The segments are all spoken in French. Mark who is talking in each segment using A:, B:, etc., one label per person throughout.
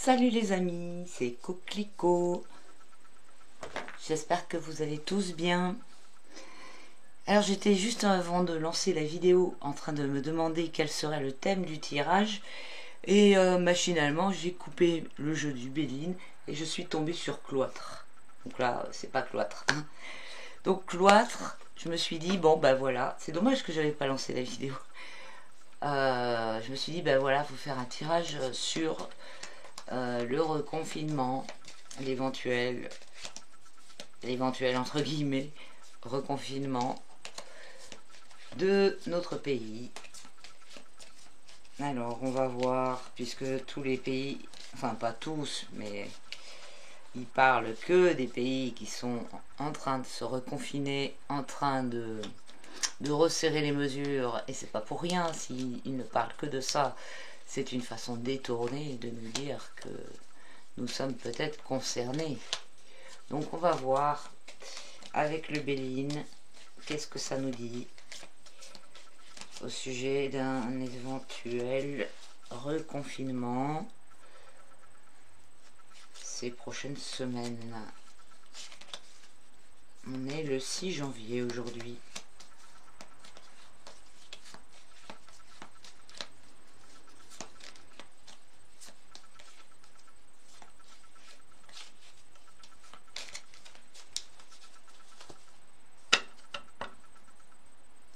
A: Salut les amis, c'est Coquelicot. J'espère que vous allez tous bien. Alors j'étais juste avant de lancer la vidéo en train de me demander quel serait le thème du tirage. Et machinalement j'ai coupé le jeu du Béline et je suis tombée sur cloître. Donc là c'est pas cloître. Hein. Donc cloître, je me suis dit bon bah voilà, c'est dommage que j'avais pas lancé la vidéo. Je me suis dit bah voilà, faut faire un tirage sur le reconfinement, l'éventuel entre guillemets reconfinement de notre pays. Alors on va voir, puisque tous les pays, enfin pas tous, mais ils parlent que des pays qui sont en train de se reconfiner, en train de resserrer les mesures, et c'est pas pour rien s'ils ne parlent que de ça. C'est une façon détournée de nous dire que nous sommes peut-être concernés. Donc on va voir avec le Béline qu'est-ce que ça nous dit au sujet d'un éventuel reconfinement ces prochaines semaines. On est le 6 janvier aujourd'hui.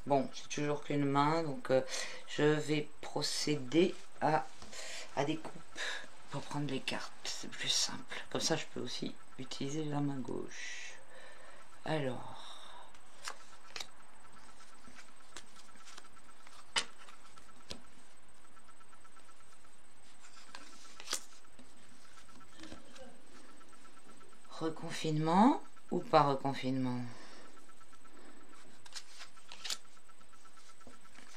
A: Bon, j'ai toujours qu'une main, donc je vais procéder à des coupes pour prendre les cartes. C'est plus simple. Comme ça, je peux aussi utiliser la main gauche. Alors... reconfinement ou pas reconfinement?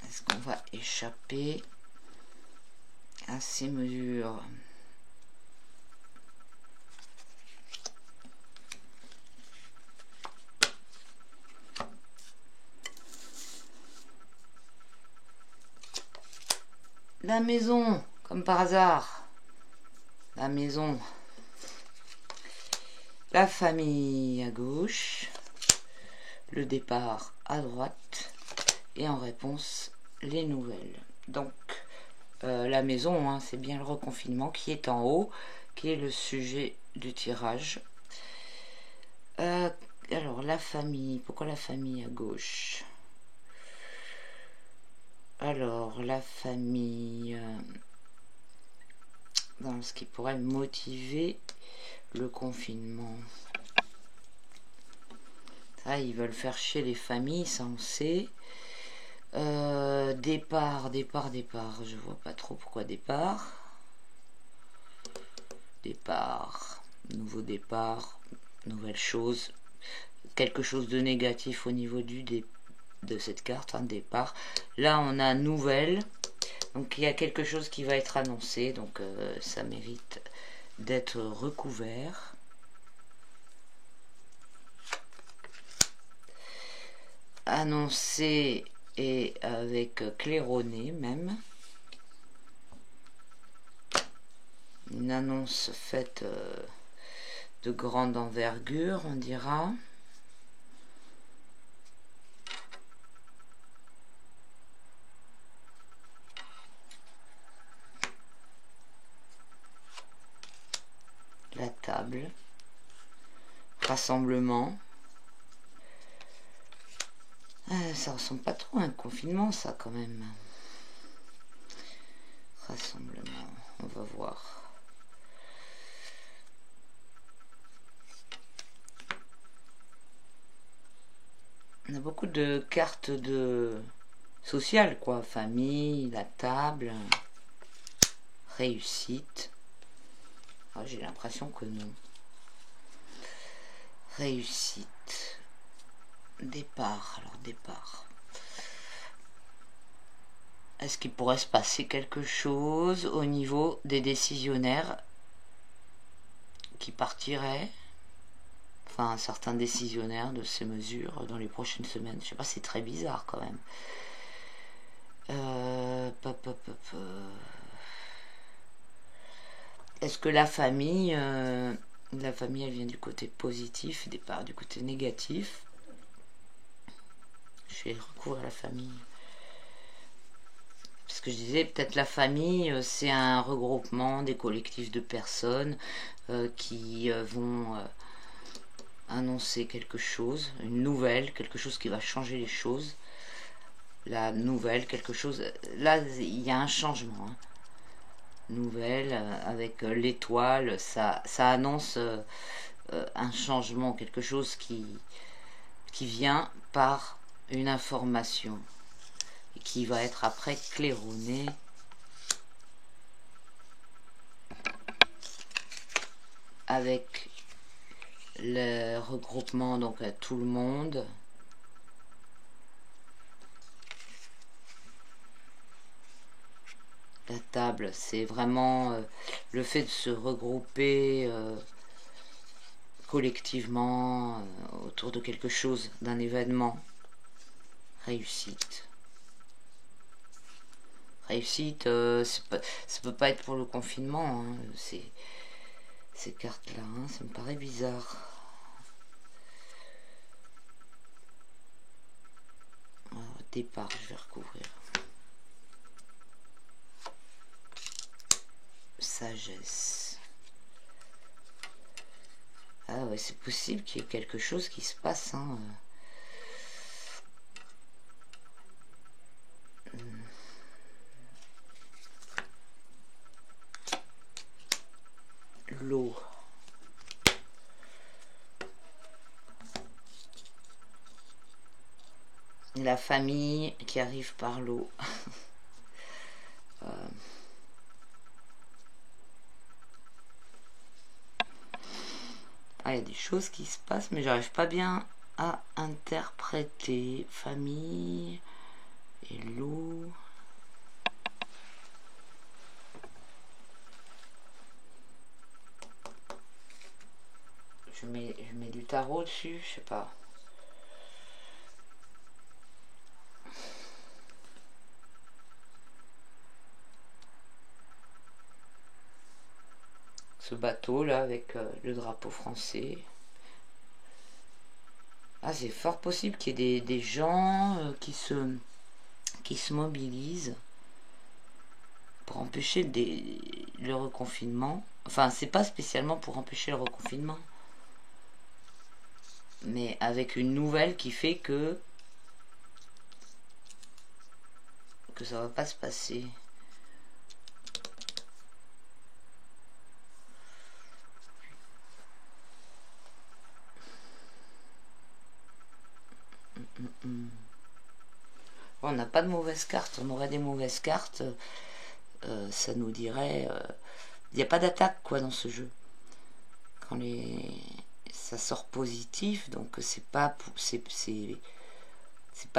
A: Est-ce qu'on va échapper à ces mesures? La maison, comme par hasard. La maison. La famille à gauche. Le départ à droite. Et en réponse, les nouvelles. Donc, la maison, hein, c'est bien le reconfinement qui est en haut, qui est le sujet du tirage. Alors, la famille. Pourquoi la famille à gauche? Alors, la famille, dans ce qui pourrait motiver le confinement. Ça, ils veulent faire chier les familles, ça on sait. Départ. Je vois pas trop pourquoi départ. Départ. Nouveau départ. Nouvelle chose. Quelque chose de négatif au niveau de cette carte, un départ. Là, on a nouvelle. Donc, il y a quelque chose qui va être annoncé. Donc, ça mérite d'être recouvert. Annoncé et avec claironné même. Une annonce faite de grande envergure, on dira. La table. Rassemblement. Ça ressemble pas trop à un confinement, ça, quand même. Rassemblement, on va voir. On a beaucoup de cartes de sociales, quoi. Famille, la table, réussite. Ah, j'ai l'impression que non. Réussite. Départ, alors départ. Est-ce qu'il pourrait se passer quelque chose au niveau des décisionnaires qui partiraient? Enfin, certains décisionnaires de ces mesures dans les prochaines semaines. Je sais pas, c'est très bizarre quand même. est-ce que la famille elle vient du côté positif, départ du côté négatif? Je vais recouvrir la famille. Parce que je disais, peut-être la famille, c'est un regroupement des collectifs de personnes qui vont annoncer quelque chose, une nouvelle, quelque chose qui va changer les choses. La nouvelle, quelque chose... Là, il y a un changement. Hein. Nouvelle, avec l'étoile, ça annonce un changement, quelque chose qui vient par une information. Et qui va être après claironné avec le regroupement donc à tout le monde. La table, c'est vraiment le fait de se regrouper collectivement autour de quelque chose, d'un événement. Réussite. Réussite, ça peut pas être pour le confinement, hein, ces cartes-là, hein, ça me paraît bizarre. Alors, départ, je vais recouvrir. Sagesse. Ah ouais, c'est possible qu'il y ait quelque chose qui se passe, hein. L'eau. La famille qui arrive par l'eau. Ah, il y a des choses qui se passent, mais j'arrive pas bien à interpréter. Famille et l'eau. Je mets du tarot dessus, je sais pas. Ce bateau là avec le drapeau français. Ah, c'est fort possible qu'il y ait des gens qui se mobilisent pour empêcher le reconfinement. Enfin, c'est pas spécialement pour empêcher le reconfinement, mais avec une nouvelle qui fait que ça va pas se passer. On n'a pas de mauvaises cartes. On aurait des mauvaises cartes, ça nous dirait il n'y a pas d'attaque quoi dans ce jeu. Quand ça sort positif, donc c'est pas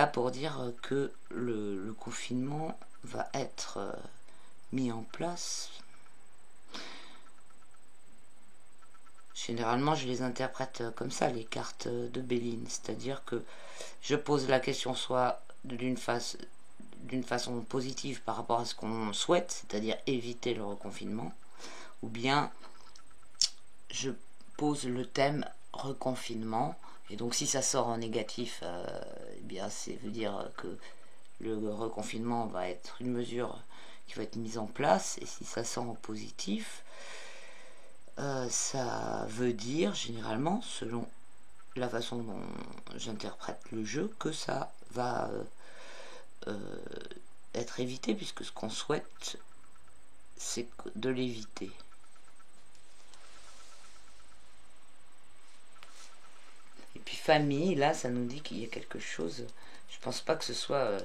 A: pour dire que le confinement va être mis en place. Généralement, je les interprète comme ça, les cartes de Béline. C'est-à-dire que je pose la question soit d'une façon positive par rapport à ce qu'on souhaite, c'est-à-dire éviter le reconfinement, ou bien je pose le thème reconfinement, et donc si ça sort en négatif, eh bien ça veut dire que le reconfinement va être une mesure qui va être mise en place, et si ça sort en positif, ça veut dire généralement, selon la façon dont j'interprète le jeu, que ça va être évité, puisque ce qu'on souhaite, c'est de l'éviter. Et puis famille, là, ça nous dit qu'il y a quelque chose. Je pense pas que ce soit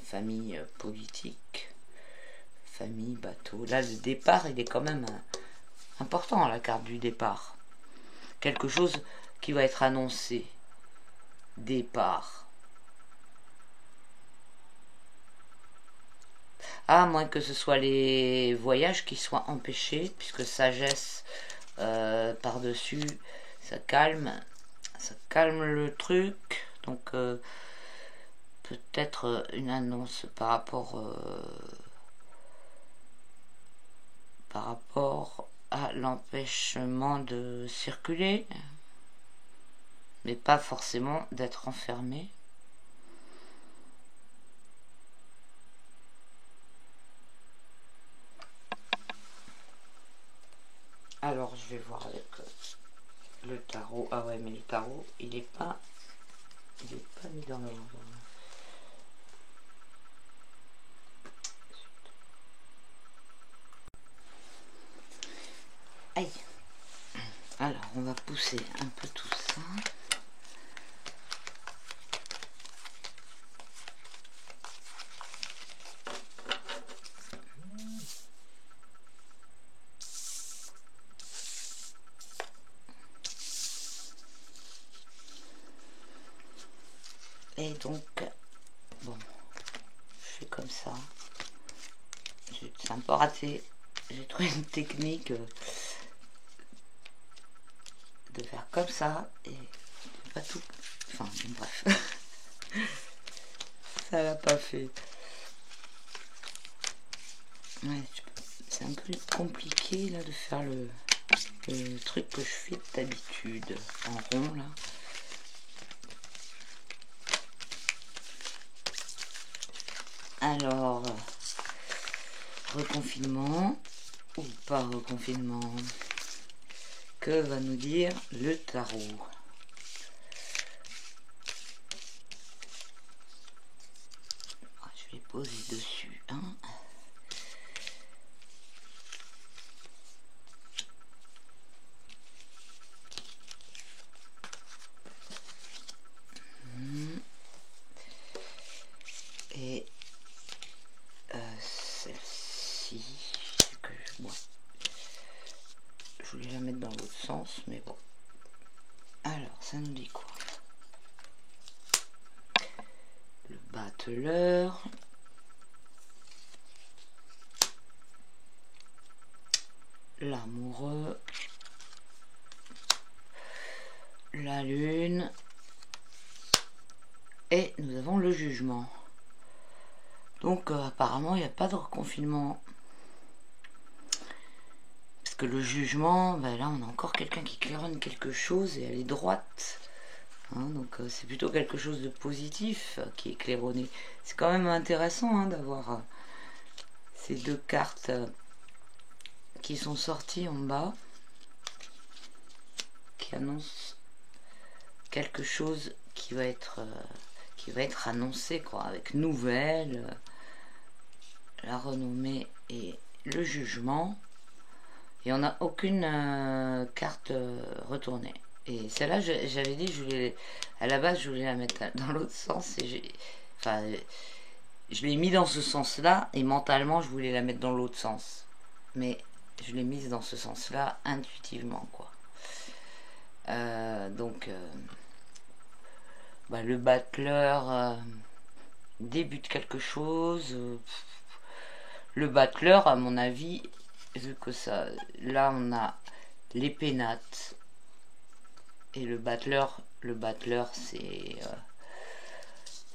A: famille politique, famille, bateau. Là, le départ, il est quand même important, la carte du départ. Quelque chose qui va être annoncé. Départ. À moins que ce soit les voyages qui soient empêchés, puisque sagesse par-dessus, ça calme le truc. Donc peut-être une annonce par rapport à l'empêchement de circuler, mais pas forcément d'être enfermé. Alors je vais voir avec le tarot. Ah ouais, mais le tarot il est pas mis dans l'ordre. Aïe. Alors on va pousser un peu tout ça. Et donc, bon, je fais comme ça. C'est un peu raté. J'ai trouvé une technique de faire comme ça et pas tout. Enfin, bref. Ça l'a pas fait. Ouais, c'est un peu compliqué là de faire le truc que je fais d'habitude en rond là. Alors, reconfinement ou pas reconfinement? Que va nous dire le tarot? Je vais poser dessus. Hein. Et celle-ci, je voulais la mettre dans l'autre sens, mais bon. Alors, ça nous dit quoi? Le battleur. L'amoureux. La lune. Et nous avons le jugement. Donc apparemment il n'y a pas de reconfinement. Parce que le jugement, ben là on a encore quelqu'un qui claironne quelque chose et elle est droite. Hein, donc c'est plutôt quelque chose de positif qui est claironné. C'est quand même intéressant hein, d'avoir ces deux cartes qui sont sorties en bas. Qui annoncent quelque chose qui va être annoncé quoi, avec nouvelles, la renommée et le jugement. Et on n'a aucune carte retournée. Et celle-là, j'avais dit, à la base, je voulais la mettre dans l'autre sens. Et je l'ai mis dans ce sens-là, et mentalement, je voulais la mettre dans l'autre sens. Mais je l'ai mise dans ce sens-là, intuitivement, quoi. Le battleur débute quelque chose. Le battleur, à mon avis, vu que ça, là on a les pénates et le battleur c'est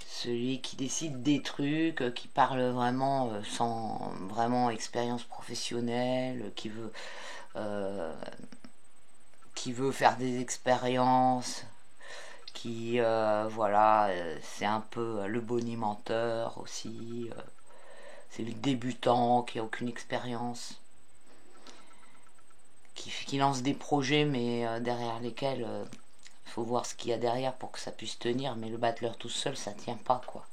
A: celui qui décide des trucs, qui parle vraiment sans vraiment expérience professionnelle, qui veut faire des expériences, qui voilà, c'est un peu le bonimenteur aussi, c'est le débutant qui a aucune expérience, qui lance des projets mais derrière lesquels il faut voir ce qu'il y a derrière pour que ça puisse tenir, mais le battleur tout seul ça tient pas quoi.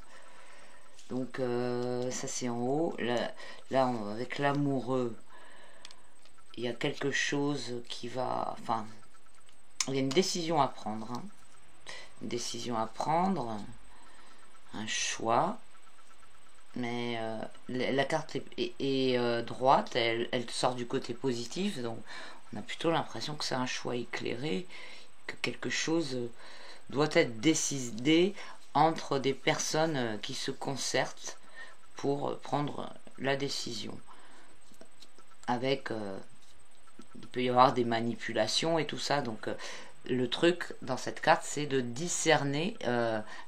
A: Donc ça c'est en haut. Là avec l'amoureux il y a quelque chose qui va, enfin il y a une décision à prendre hein. Une décision à prendre, un choix, mais la carte est droite, elle sort du côté positif, donc on a plutôt l'impression que c'est un choix éclairé, que quelque chose doit être décidé entre des personnes qui se concertent pour prendre la décision. Avec, il peut y avoir des manipulations et tout ça, donc le truc dans cette carte, c'est de discerner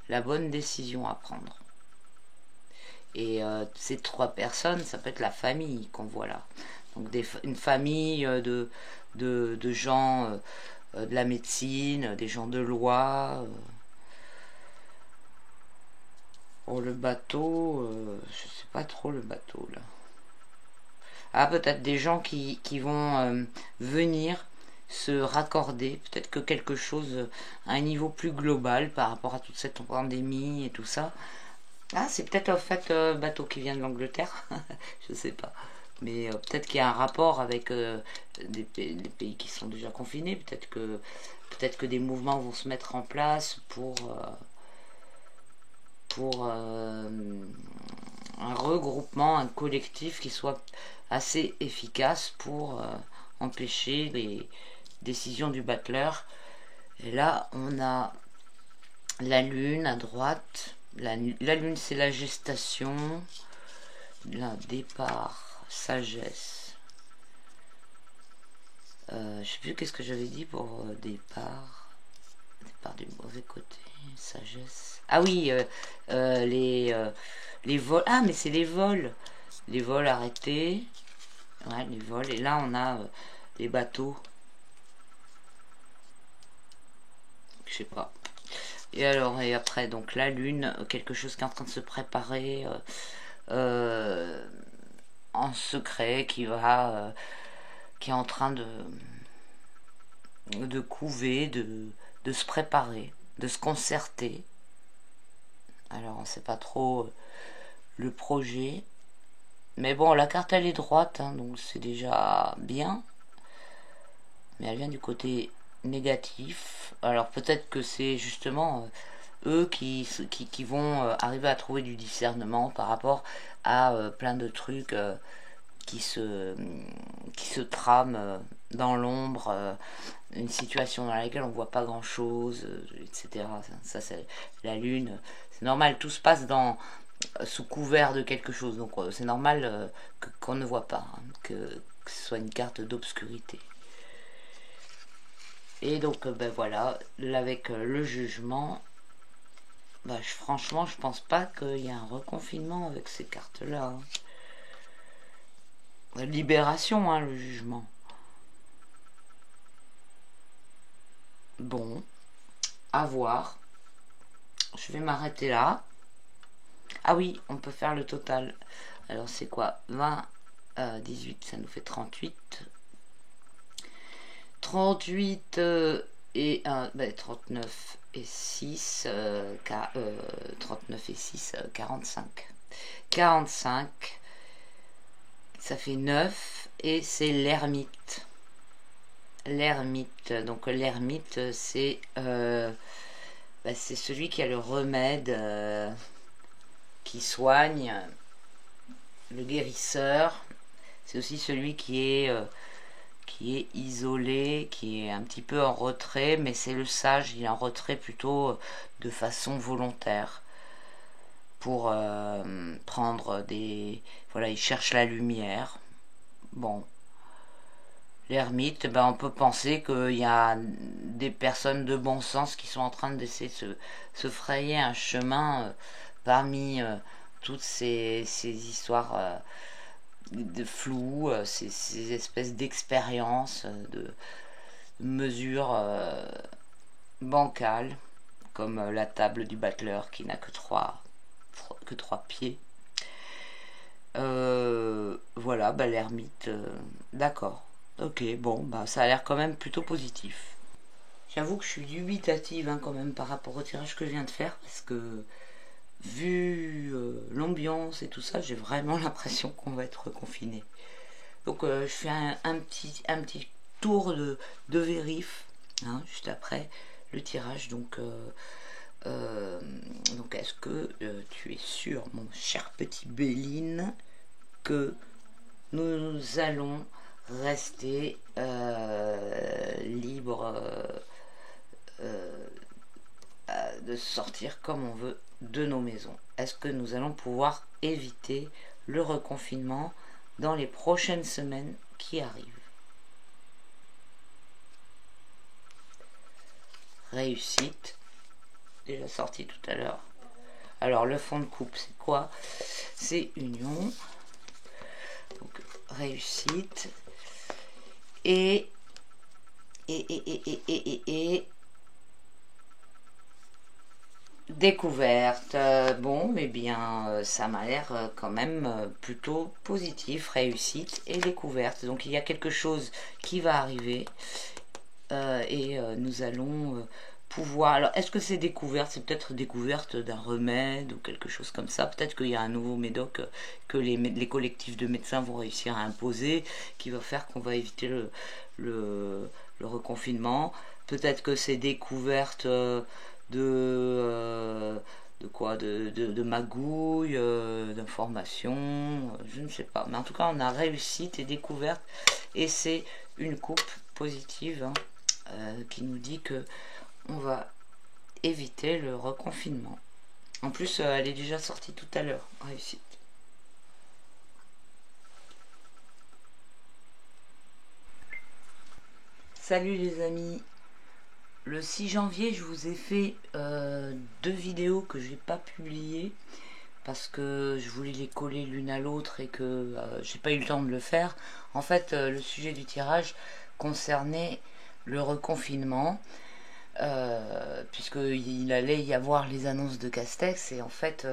A: la bonne décision à prendre. Et ces trois personnes, ça peut être la famille qu'on voit là. Donc une famille de gens de la médecine, des gens de loi. Oh, le bateau, je sais pas trop le bateau là. Ah, peut-être des gens qui vont venir se raccorder, peut-être que quelque chose à un niveau plus global par rapport à toute cette pandémie et tout ça. Ah, c'est peut-être en fait bateau qui vient de l'Angleterre, je sais pas. Mais peut-être qu'il y a un rapport avec des pays qui sont déjà confinés. Peut-être que des mouvements vont se mettre en place pour un regroupement, un collectif qui soit assez efficace pour empêcher les décisions du battleur. Et là, on a la lune à droite. La lune, c'est la gestation. Là, départ, sagesse. Je sais plus qu'est-ce que j'avais dit pour départ. Départ du mauvais côté, sagesse. Ah oui, les vols. Ah, mais c'est les vols. Les vols arrêtés. Ouais, les vols. Et là, on a les bateaux. Je sais pas. Et alors, et après, donc la lune, quelque chose qui est en train de se préparer en secret, qui est en train de couver, de se préparer, de se concerter. Alors, on ne sait pas trop le projet. Mais bon, la carte, elle est droite, hein, donc c'est déjà bien. Mais elle vient du côté négatif. Alors, peut-être que c'est justement eux qui vont arriver à trouver du discernement par rapport à plein de trucs qui se trament dans l'ombre, une situation dans laquelle on voit pas grand chose, etc. Ça c'est la lune, c'est normal, tout se passe sous couvert de quelque chose, donc c'est normal qu'on ne voit pas, hein, que ce soit une carte d'obscurité. Et donc ben voilà, avec le jugement, bah, franchement je pense pas qu'il y a un reconfinement avec ces cartes là, hein. Libération, hein, le jugement. Bon, à voir. Je vais m'arrêter là. Ah oui, on peut faire le total. Alors c'est quoi? 20, 18, ça nous fait 38. 38 et 1, 39 et 6, 39 et 6, 45. 45, ça fait 9 et c'est l'ermite. L'ermite, donc l'ermite c'est celui qui a le remède qui soigne, le guérisseur. C'est aussi celui qui est isolé, qui est un petit peu en retrait, mais c'est le sage, il est en retrait plutôt de façon volontaire pour prendre des... Voilà, il cherche la lumière. Bon. L'ermite, ben, on peut penser qu'il y a des personnes de bon sens qui sont en train d'essayer de se frayer un chemin parmi toutes ces histoires de flou, ces espèces d'expériences, de mesures bancales, comme la table du battleur qui n'a que trois pieds. Voilà, bah, l'ermite, d'accord. Ok, bon, bah ça a l'air quand même plutôt positif. J'avoue que je suis dubitative hein, quand même par rapport au tirage que je viens de faire, parce que vu l'ambiance et tout ça, j'ai vraiment l'impression qu'on va être confiné. Donc je fais un petit tour de vérif, hein, juste après le tirage. Donc est-ce que tu es sûr, mon cher petit Béline, que nous allons rester libre de sortir comme on veut de nos maisons? Est-ce que nous allons pouvoir éviter le reconfinement dans les prochaines semaines qui arrivent? Réussite, déjà sorti tout à l'heure. Alors le fond de coupe c'est quoi? C'est union. Donc réussite. Et découverte. Bon, eh bien, ça m'a l'air quand même plutôt positif. Réussite et découverte. Donc il y a quelque chose qui va arriver. Nous allons pouvoir... Alors, est-ce que c'est découverte? C'est peut-être découverte d'un remède ou quelque chose comme ça. Peut-être qu'il y a un nouveau médoc que les collectifs de médecins vont réussir à imposer, qui va faire qu'on va éviter le reconfinement. Peut-être que c'est découverte de quoi, de magouilles, d'informations, je ne sais pas. Mais en tout cas, on a réussite et découverte. Et c'est une coupe positive, hein, qui nous dit que on va éviter le reconfinement. En plus, elle est déjà sortie tout à l'heure. Réussite. Salut les amis. Le 6 janvier, je vous ai fait 2 vidéos que j'ai pas publiées parce que je voulais les coller l'une à l'autre et que j'ai pas eu le temps de le faire. En fait, le sujet du tirage concernait le reconfinement, puisqu'il allait y avoir les annonces de Castex, et en fait,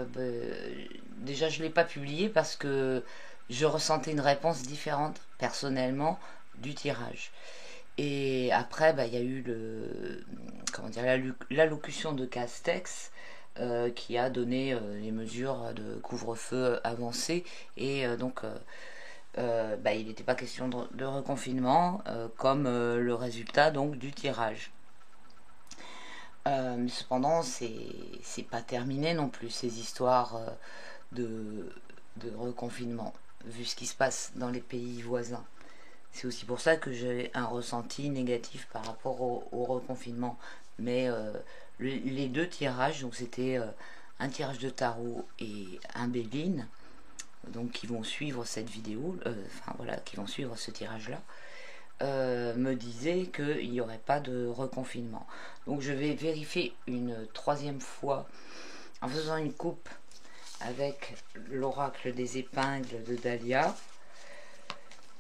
A: déjà je l'ai pas publié parce que je ressentais une réponse différente personnellement du tirage. Et après, il y a eu l'allocution de Castex, qui a donné les mesures de couvre-feu avancées. Et il n'était pas question de reconfinement, comme le résultat donc du tirage. Cependant, c'est pas terminé non plus, ces histoires de reconfinement, vu ce qui se passe dans les pays voisins. C'est aussi pour ça que j'ai un ressenti négatif par rapport au reconfinement. Mais les 2 tirages, donc c'était un tirage de tarot et un Béline, donc qui vont suivre cette vidéo, qui vont suivre ce tirage-là, me disaient qu'il n'y aurait pas de reconfinement. Donc je vais vérifier une 3e fois en faisant une coupe avec l'oracle des épingles de Dahlia,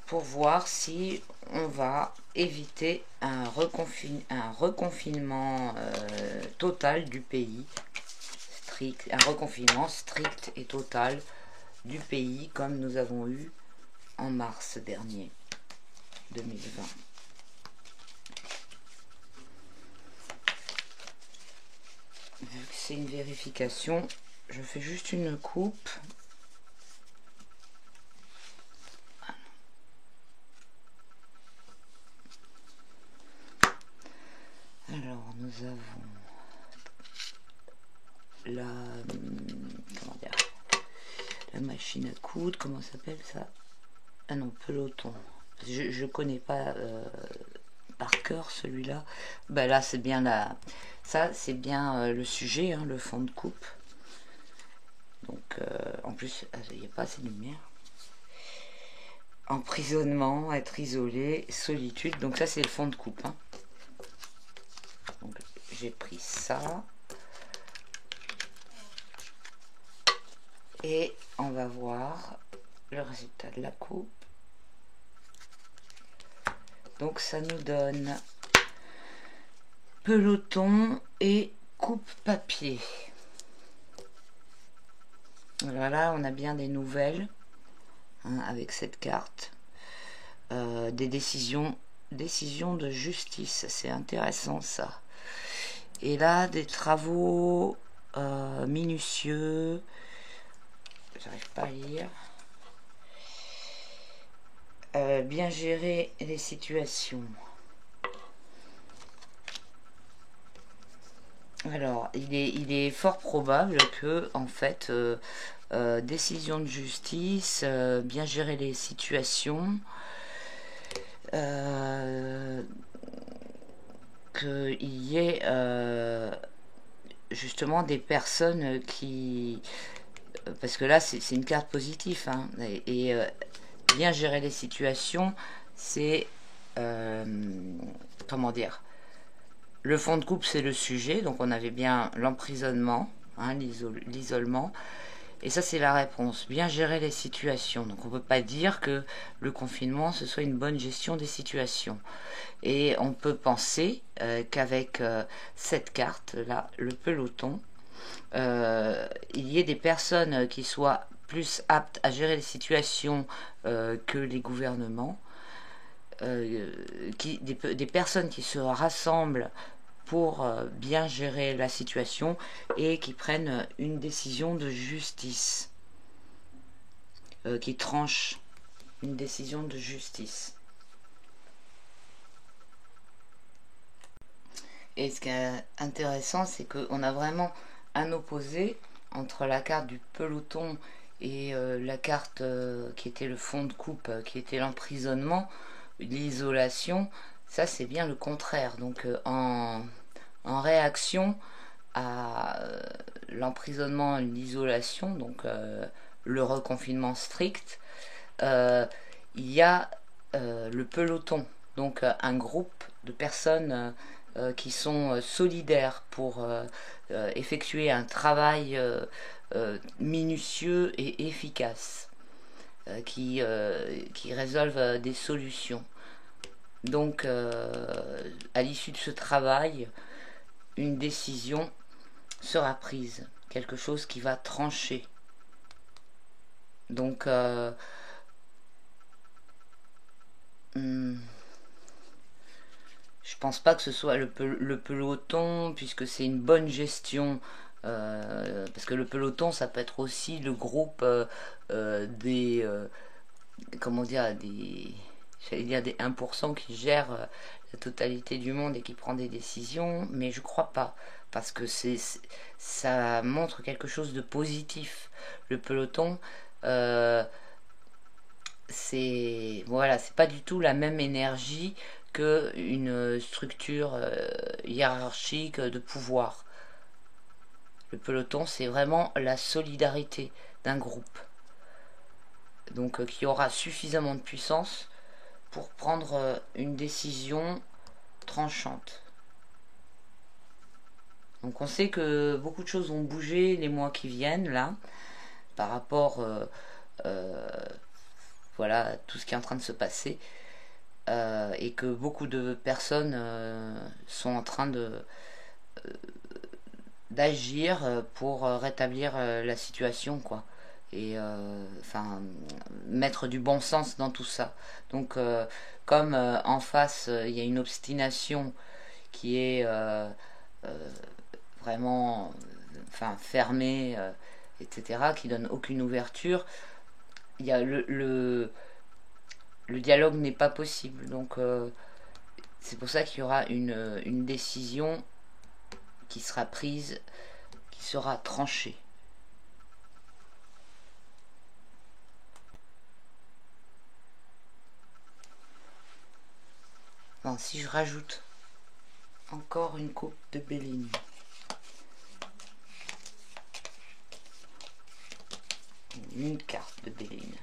A: pour voir si on va éviter un reconfinement total du pays, un reconfinement strict et total du pays comme nous avons eu en mars dernier 2020. Vu que c'est une vérification, je fais juste une coupe. Alors, nous avons la machine à coudre, comment s'appelle ça? Ah non, peloton. Je connais pas par cœur celui-là. Là, c'est bien ça, c'est bien le sujet, hein, le fond de coupe. Donc, en plus, il n'y a pas assez de lumière. Emprisonnement, être isolé, solitude. Donc ça, c'est le fond de coupe, hein. Donc, j'ai pris ça. Et on va voir le résultat de la coupe. Donc ça nous donne peloton et coupe papier. Voilà, on a bien des nouvelles, hein, avec cette carte. Des décisions de justice, c'est intéressant ça. Et là, des travaux minutieux. J'arrive pas à lire. Bien gérer les situations. Alors, il est fort probable que, en fait, décision de justice, bien gérer les situations, qu'il y ait justement des personnes qui... Parce que là, c'est une carte positive, hein, et bien gérer les situations, c'est... comment dire, le fond de coupe, c'est le sujet, donc on avait bien l'emprisonnement, hein, l'isolement, Et ça, c'est la réponse. Bien gérer les situations. Donc, on ne peut pas dire que le confinement, ce soit une bonne gestion des situations. Et on peut penser qu'avec cette carte-là, le peloton, il y ait des personnes qui soient plus aptes à gérer les situations que les gouvernements, des personnes qui se rassemblent pour bien gérer la situation et qui prennent une décision de justice, qui tranchent une décision de justice. Et ce qui est intéressant, c'est qu'on a vraiment un opposé entre la carte du peloton et la carte qui était le fond de coupe, qui était l'emprisonnement, l'isolation. Ça, c'est bien le contraire. Donc, en réaction à l'emprisonnement, l'isolation, donc le reconfinement strict, il y a le peloton, donc un groupe de personnes qui sont solidaires pour effectuer un travail minutieux et efficace, qui résolvent des solutions. Donc, à l'issue de ce travail, une décision sera prise, quelque chose qui va trancher. Donc, je pense pas que ce soit le peloton, puisque c'est une bonne gestion. Parce que le peloton, ça peut être aussi le groupe des. Comment dire, j'allais dire des 1% qui gèrent la totalité du monde et qui prend des décisions, mais je crois pas. Parce que ça montre quelque chose de positif. Le peloton, c'est pas du tout la même énergie qu'une structure hiérarchique de pouvoir. Le peloton, c'est vraiment la solidarité d'un groupe. Donc qui aura suffisamment de puissance pour prendre une décision tranchante. Donc on sait que beaucoup de choses vont bouger les mois qui viennent là, par rapport voilà, à tout ce qui est en train de se passer. Et que beaucoup de personnes sont en train d'agir pour rétablir la situation, quoi. Et enfin mettre du bon sens dans tout ça. Donc comme en face il y a une obstination qui est vraiment fermée, etc., qui donne aucune ouverture, il y a le dialogue n'est pas possible. Donc c'est pour ça qu'il y aura une décision qui sera prise, qui sera tranchée. Bon, si je rajoute encore une coupe de Béline, une carte de Béline,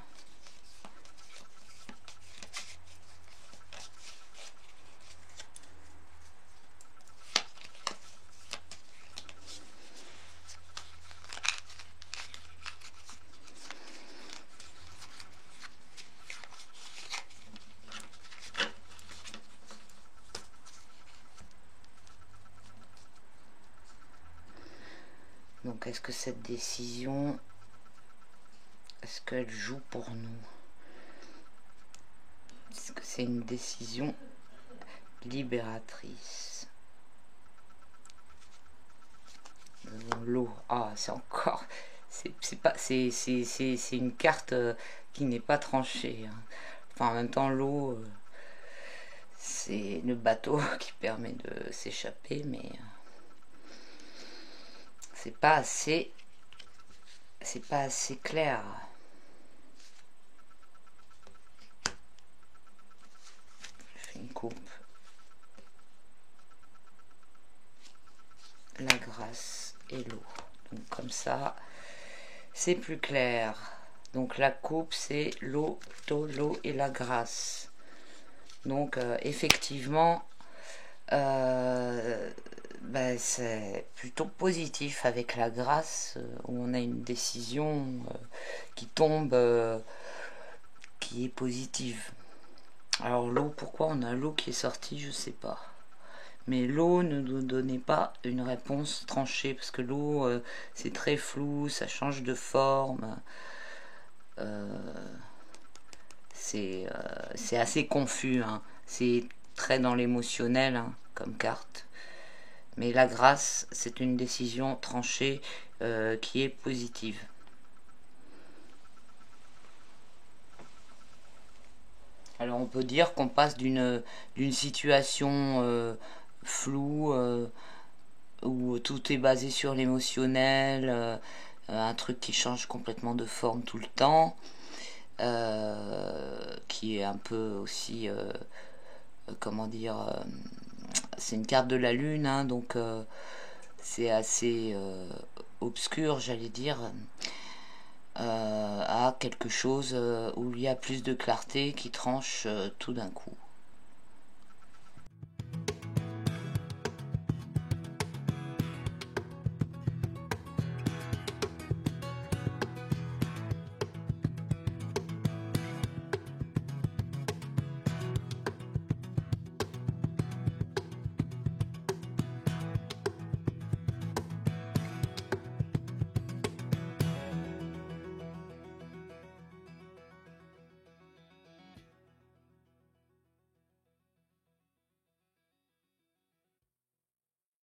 A: donc est-ce que cette décision, est-ce qu'elle joue pour nous? Est-ce que c'est une décision libératrice? L'eau, ah c'est encore, c'est une carte qui n'est pas tranchée, hein. Enfin en même temps l'eau, c'est le bateau qui permet de s'échapper, mais c'est pas assez clair. Je fais une coupe, la grâce et l'eau, donc comme ça c'est plus clair. Donc la coupe c'est l'eau et la grâce. Donc effectivement Ben, c'est plutôt positif avec la grâce, où on a une décision qui tombe, qui est positive. Alors l'eau, pourquoi on a l'eau qui est sortie, je sais pas. Mais l'eau ne nous donnait pas une réponse tranchée, parce que l'eau, c'est très flou, ça change de forme. C'est assez confus, hein. C'est très dans l'émotionnel, hein, comme carte. Mais la grâce, c'est une décision tranchée qui est positive. Alors on peut dire qu'on passe d'une situation floue où tout est basé sur l'émotionnel, un truc qui change complètement de forme tout le temps, qui est un peu aussi, comment dire, c'est une carte de la lune, hein, donc c'est assez obscur, j'allais dire, à quelque chose où il y a plus de clarté qui tranche tout d'un coup.